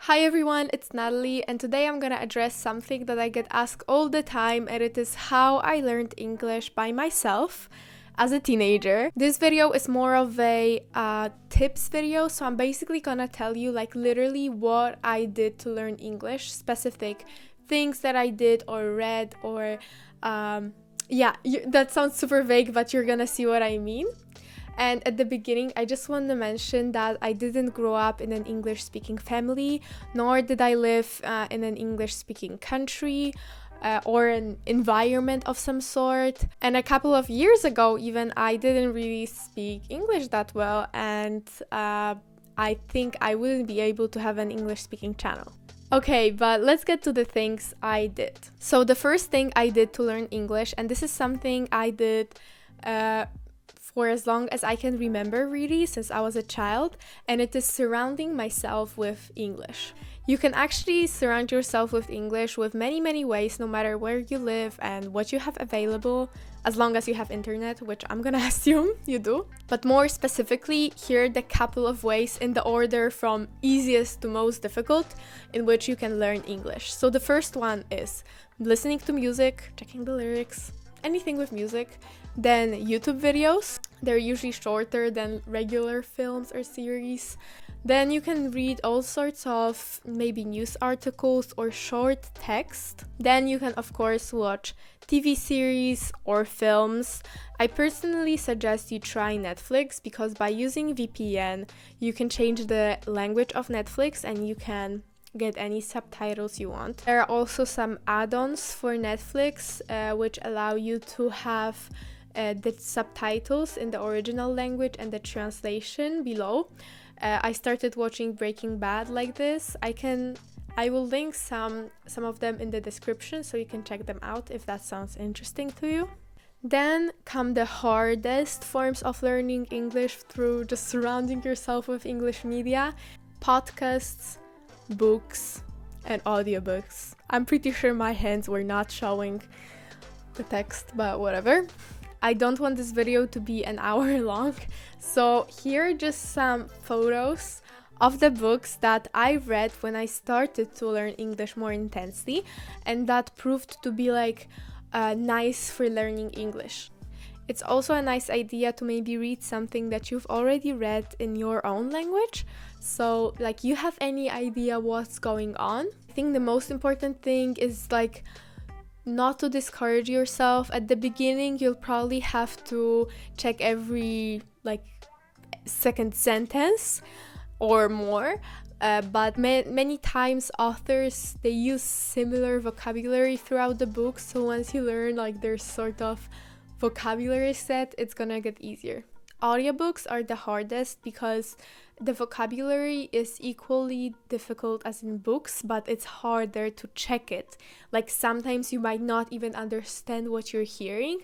Hi everyone, it's Natalie, and today I'm gonna address something that I get asked all the time, and it is how I learned English by myself as a teenager. This video is more of a tips video, so I'm basically gonna tell you like literally what I did to learn English, specific things that I did or read or that sounds super vague, but you're gonna see what I mean. And at the beginning, I just want to mention that I didn't grow up in an English-speaking family, nor did I live in an English-speaking country or an environment of some sort. And a couple of years ago, even, I didn't really speak English that well, and I think I wouldn't be able to have an English-speaking channel. Okay, but let's get to the things I did. So the first thing I did to learn English, and this is something I did for as long as I can remember, really, since I was a child, and it is surrounding myself with English. You can actually surround yourself with English with many ways, no matter where you live and what you have available, as long as you have internet, which I'm gonna assume you do. But more specifically, here are the couple of ways in the order from easiest to most difficult in which you can learn English. So the first one is listening to music, checking the lyrics, anything with music. Then YouTube videos, they're usually shorter than regular films or series. Then you can read all sorts of maybe news articles or short text. Then you can of course watch TV series or films. I personally suggest you try Netflix because by using VPN you can change the language of Netflix and you can get any subtitles you want. There are also some add-ons for Netflix which allow you to have the subtitles in the original language and the translation below. I started watching Breaking Bad like this. I will link some of them in the description so you can check them out if that sounds interesting to you. Then come the hardest forms of learning English through just surrounding yourself with English media: podcasts, books, and audiobooks. I'm pretty sure my hands were not showing the text, but whatever. I don't want this video to be an hour long, so here are just some photos of the books that I read when I started to learn English more intensely, and that proved to be like nice for learning English. It's also a nice idea to maybe read something that you've already read in your own language, so like you have any idea what's going on. I think the most important thing is like not to discourage yourself. At the beginning you'll probably have to check every like second sentence or more, but many times authors, they use similar vocabulary throughout the book, so once you learn like their sort of vocabulary set, it's gonna get easier. Audiobooks are the hardest because the vocabulary is equally difficult as in books, but it's harder to check it. Like sometimes you might not even understand what you're hearing,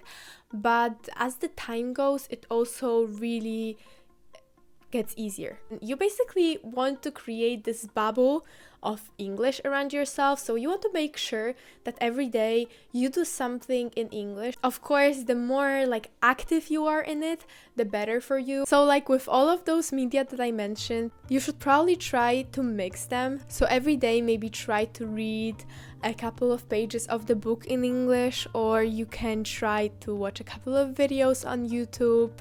but as the time goes, it also really gets easier. You basically want to create this bubble of English around yourself, so you want to make sure that every day you do something in English. Of course, the more like active you are in it, the better for you. So like with all of those media that I mentioned, you should probably try to mix them. So every day maybe try to read a couple of pages of the book in English, or you can try to watch a couple of videos on YouTube.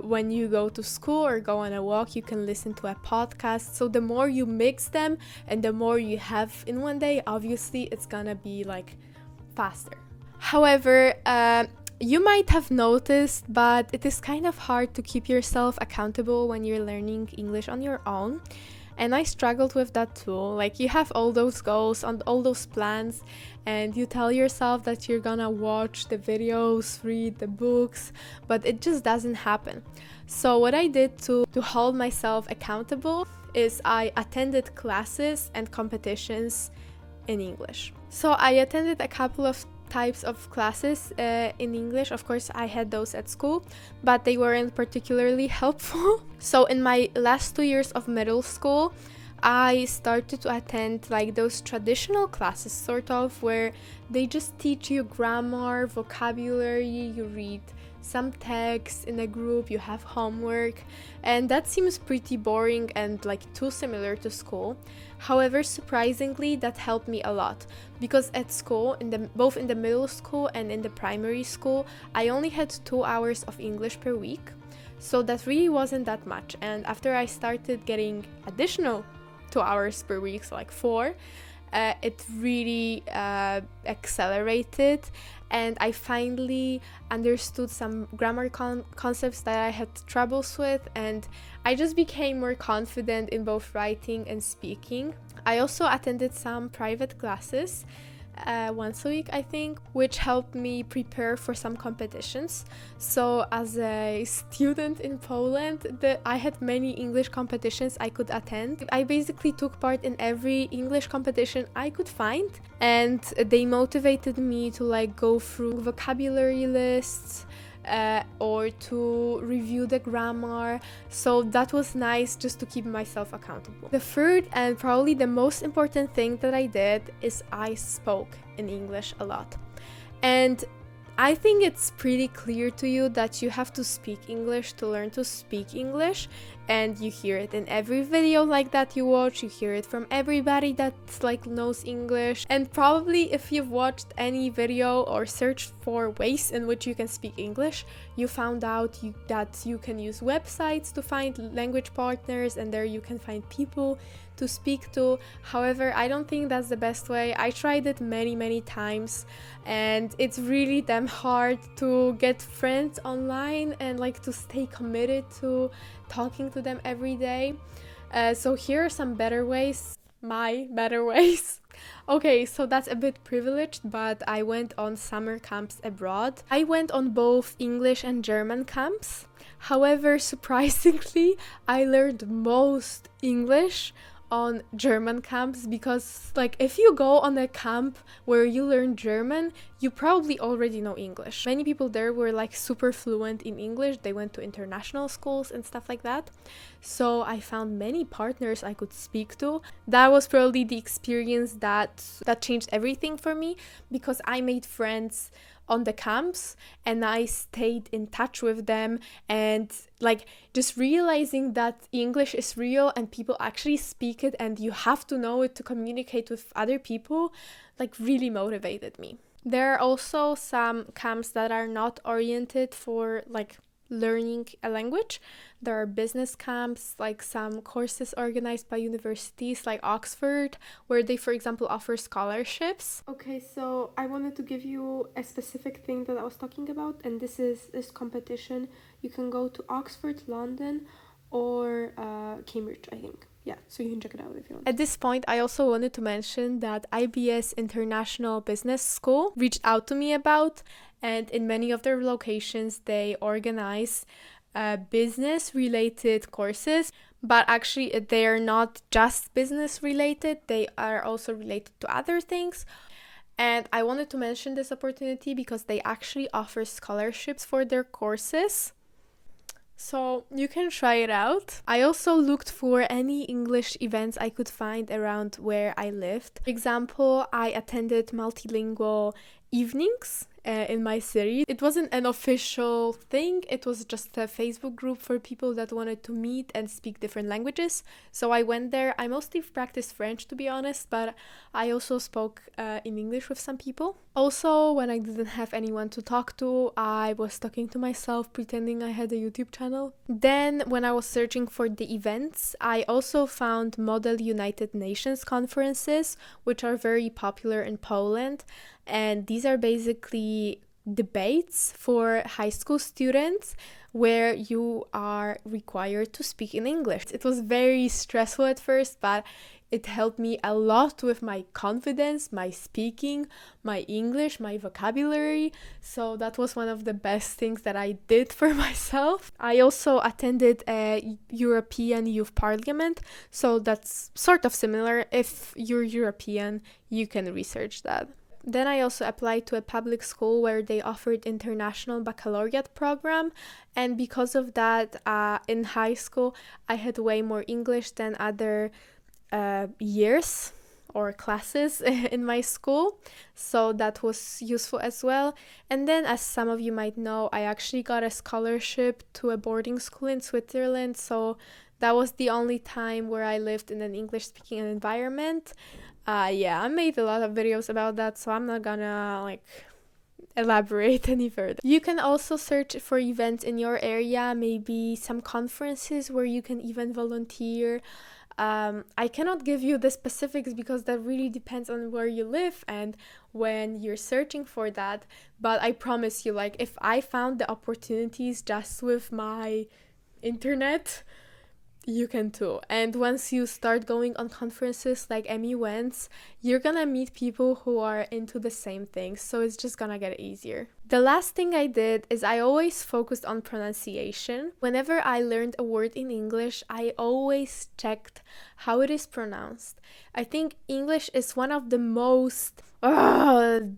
When you go to school or go on a walk, you can listen to a podcast. So the more you mix them and the more you have in one day, obviously it's gonna be like faster. However, you might have noticed, but it is kind of hard to keep yourself accountable when you're learning English on your own. And I struggled with that too. Like you have all those goals and all those plans, and you tell yourself that you're gonna watch the videos, read the books, but it just doesn't happen. So what I did to hold myself accountable is I attended classes and competitions in English. So I attended a couple of types of classes in English. Of course, I had those at school, but they weren't particularly helpful. So in my last 2 years of middle school, I started to attend like those traditional classes, sort of, where they just teach you grammar, vocabulary, you read some text in a group, you have homework, and that seems pretty boring and like too similar to school. However, surprisingly, that helped me a lot, because at school, both in the middle school and in the primary school, I only had 2 hours of English per week, so that really wasn't that much. And after I started getting additional 2 hours per week, so like 4, it really accelerated, and I finally understood some grammar concepts that I had troubles with, and I just became more confident in both writing and speaking. I also attended some private classes once a week, I think, which helped me prepare for some competitions. So as a student in Poland, I had many English competitions I could attend. I basically took part in every English competition I could find, and they motivated me to like go through vocabulary lists, or to review the grammar, so that was nice just to keep myself accountable. The third and probably the most important thing that I did is I spoke in English a lot. And I think it's pretty clear to you that you have to speak English to learn to speak English, and you hear it in every video like that you watch, you hear it from everybody that like knows English. And probably if you've watched any video or searched for ways in which you can speak English, you found out that you can use websites to find language partners, and there you can find people to speak to. However, I don't think that's the best way. I tried it many times, and it's really damn hard to get friends online and like to stay committed to talking to them every day. So here are some better ways, my better ways. Okay, so that's a bit privileged, but I went on summer camps abroad. I went on both English and German camps. However, surprisingly, I learned most English on German camps, because like if you go on a camp where you learn German, you probably already know English. Many people there were like super fluent in English. They went to international schools and stuff like that. So I found many partners I could speak to. That was probably the experience that changed everything for me, because I made friends on the camps and I stayed in touch with them, and like just realizing that English is real and people actually speak it and you have to know it to communicate with other people, like really motivated me. There are also some camps that are not oriented for like learning a language. There are business camps, like some courses organized by universities like Oxford, where they, for example, offer scholarships. Okay, so I wanted to give you a specific thing that I was talking about, and this is this competition. You can go to Oxford, London, or Cambridge, I think. Yeah, so you can check it out if you want. At this point, I also wanted to mention that IBS International Business School reached out to me about, and in many of their locations, they organize business-related courses, but actually they are not just business-related, they are also related to other things. And I wanted to mention this opportunity because they actually offer scholarships for their courses. So you can try it out. I also looked for any English events I could find around where I lived. For example, I attended multilingual evenings in my city. It wasn't an official thing, it was just a Facebook group for people that wanted to meet and speak different languages. So I went there. I mostly practiced French, to be honest, but I also spoke in English with some people. Also, when I didn't have anyone to talk to, I was talking to myself, pretending I had a YouTube channel. Then, when I was searching for the events, I also found Model United Nations conferences, which are very popular in Poland. And these are basically debates for high school students where you are required to speak in English. It was very stressful at first, but it helped me a lot with my confidence, my speaking, my English, my vocabulary. So that was one of the best things that I did for myself. I also attended a European Youth Parliament, so that's sort of similar. If you're European, you can research that. Then I also applied to a public school where they offered international baccalaureate program, and because of that, in high school I had way more English than other years or classes in my school, so that was useful as well. And then, as some of you might know, I actually got a scholarship to a boarding school in Switzerland, so that was the only time where I lived in an English-speaking environment. Yeah, I made a lot of videos about that, so I'm not gonna elaborate any further. You can also search for events in your area, maybe some conferences where you can even volunteer. I cannot give you the specifics because that really depends on where you live and when you're searching for that. But I promise you, if I found the opportunities just with my internet, you can too. And once you start going on conferences like Emmy went, you're gonna meet people who are into the same things, so it's just gonna get easier. The last thing I did is I always focused on pronunciation. Whenever I learned a word in English, I always checked how it is pronounced. I think English is one of the most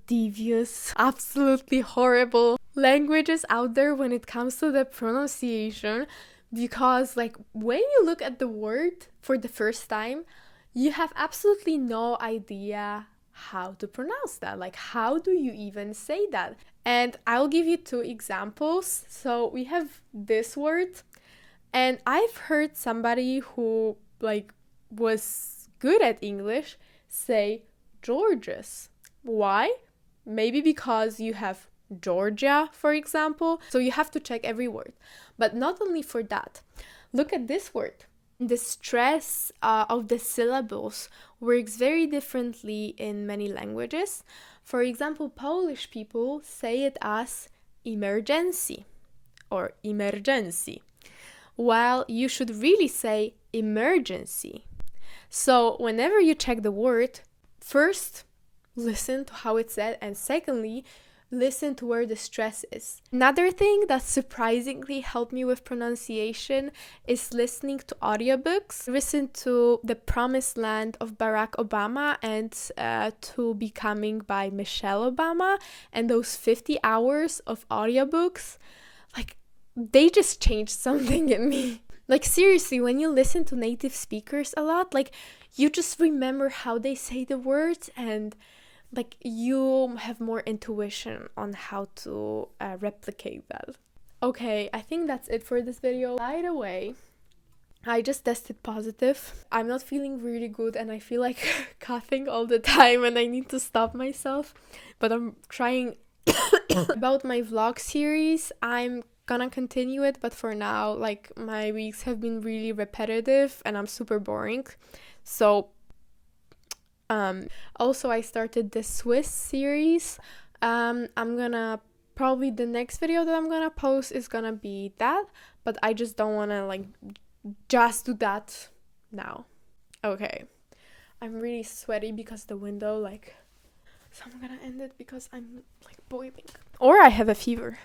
devious, absolutely horrible languages out there when it comes to the pronunciation. Because when you look at the word for the first time, you have absolutely no idea how to pronounce that. How do you even say that? And I'll give you 2 examples. So we have this word, and I've heard somebody who was good at English say Georges. Why? Maybe because you have Georgia, for example. So you have to check every word. But not only for that. Look at this word. The stress of the syllables works very differently in many languages. For example, Polish people say it as emergency or emergency, while you should really say emergency. So whenever you check the word, first listen to how it's said, and secondly, listen to where the stress is. Another thing that surprisingly helped me with pronunciation is listening to audiobooks. Listen to The Promised Land of Barack Obama and To Becoming by Michelle Obama, and those 50 hours of audiobooks, they just changed something in me. Seriously, when you listen to native speakers a lot, you just remember how they say the words, and you have more intuition on how to replicate that. Okay, I think that's it for this video. By the way, I just tested positive. I'm not feeling really good and I feel like coughing all the time and I need to stop myself. But I'm trying. About my vlog series, I'm gonna continue it, but for now, my weeks have been really repetitive and I'm super boring. So also I started the Swiss series. I'm gonna probably the next video that I'm gonna post is gonna be that, but I just don't wanna just do that now. Okay, I'm really sweaty because the window so I'm gonna end it because I'm boiling, or I have a fever.